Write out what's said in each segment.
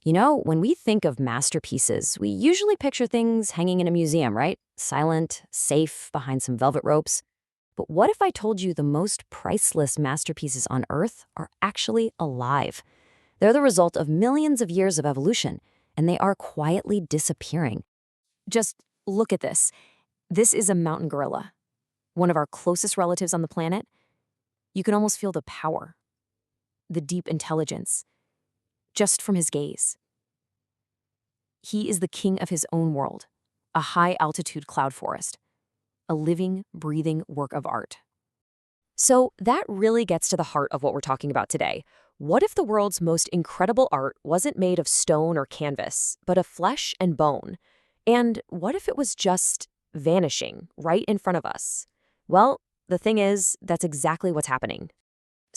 You know, when we think of masterpieces, we usually picture things hanging in a museum, right? Silent, safe, behind some velvet ropes. But what if I told you the most priceless masterpieces on Earth are actually alive? They're the result of millions of years of evolution, and they are quietly disappearing. Just look at this. This is a mountain gorilla, one of our closest relatives on the planet. You can almost feel the power, the deep intelligence, just from his gaze. He is the king of his own world, a high-altitude cloud forest, a living, breathing work of art. So that really gets to the heart of what we're talking about today. What if the world's most incredible art wasn't made of stone or canvas, but of flesh and bone? And what if it was just vanishing right in front of us? Well, the thing is, that's exactly what's happening.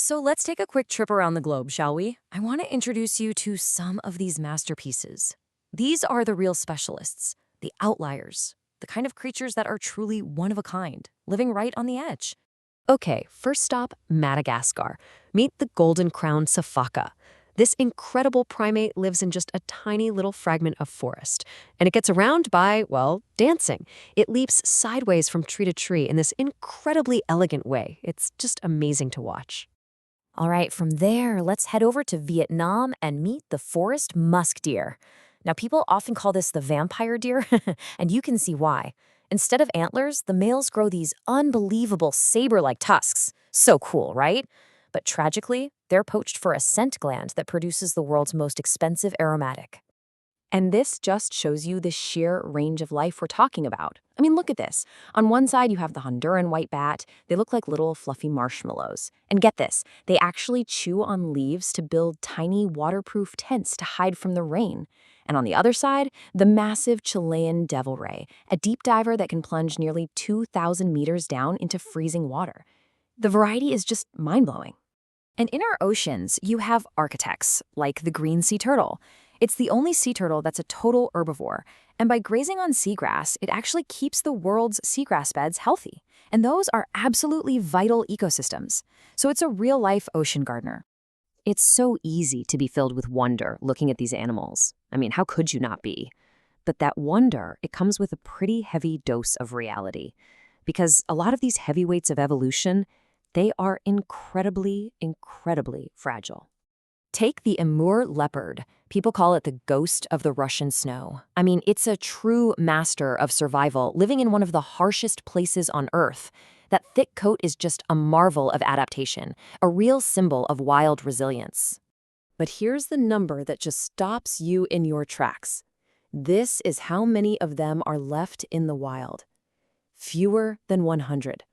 So let's take a quick trip around the globe, shall we? I want to introduce you to some of these masterpieces. These are the real specialists, the outliers, the kind of creatures that are truly one of a kind, living right on the edge. Okay, first stop, Madagascar. Meet the golden-crowned sifaka. This incredible primate lives in just a tiny little fragment of forest, and it gets around by, well, dancing. It leaps sideways from tree to tree in this incredibly elegant way. It's just amazing to watch. All right, from there, let's head over to Vietnam and meet the forest musk deer. Now, people often call this the vampire deer, and you can see why. Instead of antlers, the males grow these unbelievable saber-like tusks. So cool, right? But tragically, they're poached for a scent gland that produces the world's most expensive aromatic. And this just shows you the sheer range of life we're talking about. I mean, look at this. On one side, you have the Honduran white bat. They look like little fluffy marshmallows. And get this, they actually chew on leaves to build tiny waterproof tents to hide from the rain. And on the other side, the massive Chilean devil ray, a deep diver that can plunge nearly 2,000 meters down into freezing water. The variety is just mind-blowing. And in our oceans, you have architects, like the green sea turtle. It's the only sea turtle that's a total herbivore, and by grazing on seagrass, it actually keeps the world's seagrass beds healthy. And those are absolutely vital ecosystems. So it's a real-life ocean gardener. It's so easy to be filled with wonder looking at these animals. I mean, how could you not be? But that wonder, it comes with a pretty heavy dose of reality. Because a lot of these heavyweights of evolution, they are incredibly, incredibly fragile. Take the Amur leopard. People call it the ghost of the Russian snow. I mean, it's a true master of survival, living in one of the harshest places on Earth. That thick coat is just a marvel of adaptation, a real symbol of wild resilience. But here's the number that just stops you in your tracks. This is how many of them are left in the wild. Fewer than 100.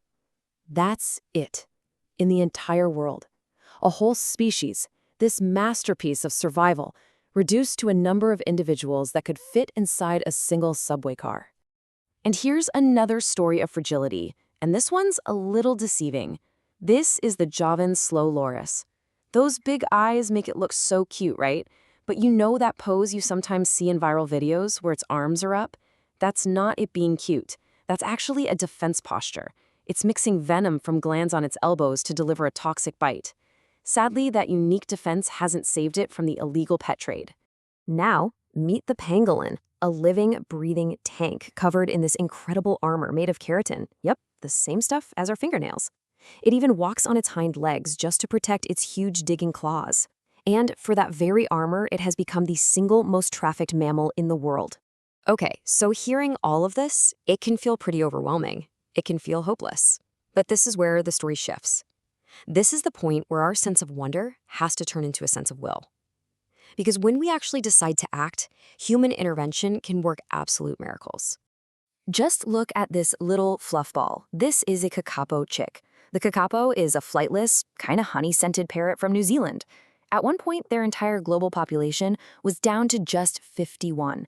That's it. In the entire world. A whole species, this masterpiece of survival, reduced to a number of individuals that could fit inside a single subway car. And here's another story of fragility, and this one's a little deceiving. This is the Javan slow loris. Those big eyes make it look so cute, right? But you know that pose you sometimes see in viral videos where its arms are up? That's not it being cute. That's actually a defense posture. It's mixing venom from glands on its elbows to deliver a toxic bite. Sadly, that unique defense hasn't saved it from the illegal pet trade. Now, meet the pangolin, a living, breathing tank covered in this incredible armor made of keratin. Yep, the same stuff as our fingernails. It even walks on its hind legs just to protect its huge digging claws. And for that very armor, it has become the single most trafficked mammal in the world. Okay, so hearing all of this, it can feel pretty overwhelming. It can feel hopeless. But this is where the story shifts. This is the point where our sense of wonder has to turn into a sense of will. Because when we actually decide to act, human intervention can work absolute miracles. Just look at this little fluff ball. This is a kakapo chick. The kakapo is a flightless, kind of honey-scented parrot from New Zealand. At one point, their entire global population was down to just 51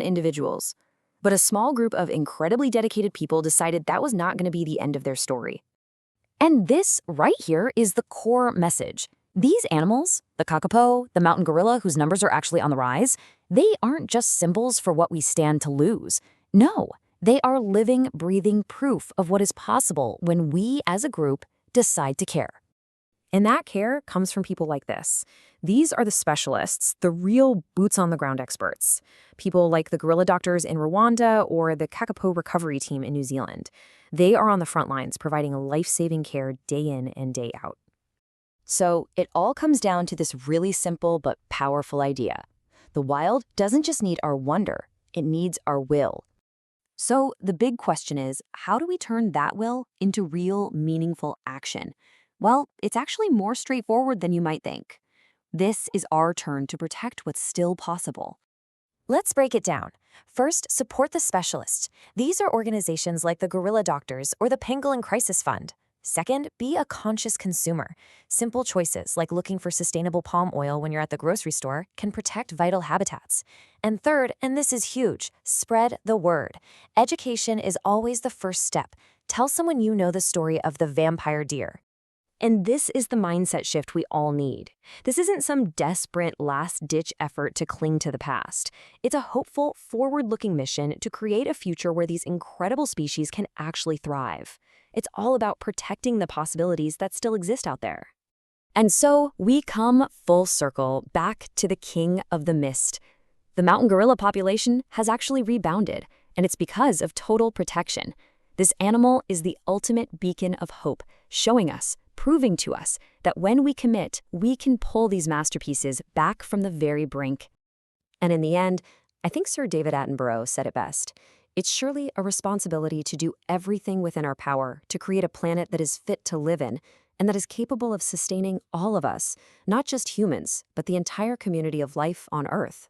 individuals. But a small group of incredibly dedicated people decided that was not going to be the end of their story. And this right here is the core message. These animals, the kakapo, the mountain gorilla whose numbers are actually on the rise, they aren't just symbols for what we stand to lose. No, they are living, breathing proof of what is possible when we as a group decide to care. And that care comes from people like this. These are the specialists, the real boots-on-the-ground experts. People like the gorilla doctors in Rwanda or the kakapo recovery team in New Zealand. They are on the front lines providing life-saving care day in and day out. So it all comes down to this really simple but powerful idea. The wild doesn't just need our wonder, it needs our will. So the big question is, how do we turn that will into real, meaningful action? Well, it's actually more straightforward than you might think. This is our turn to protect what's still possible. Let's break it down. First, support the specialists. These are organizations like the Gorilla Doctors or the Pangolin Crisis Fund. Second, be a conscious consumer. Simple choices like looking for sustainable palm oil when you're at the grocery store can protect vital habitats. And third, and this is huge, spread the word. Education is always the first step. Tell someone you know the story of the vampire deer. And this is the mindset shift we all need. This isn't some desperate last-ditch effort to cling to the past. It's a hopeful, forward-looking mission to create a future where these incredible species can actually thrive. It's all about protecting the possibilities that still exist out there. And so we come full circle back to the king of the mist. The mountain gorilla population has actually rebounded, and it's because of total protection. This animal is the ultimate beacon of hope, showing us, proving to us, that when we commit, we can pull these masterpieces back from the very brink. And in the end, I think Sir David Attenborough said it best. It's surely a responsibility to do everything within our power to create a planet that is fit to live in and that is capable of sustaining all of us, not just humans, but the entire community of life on Earth.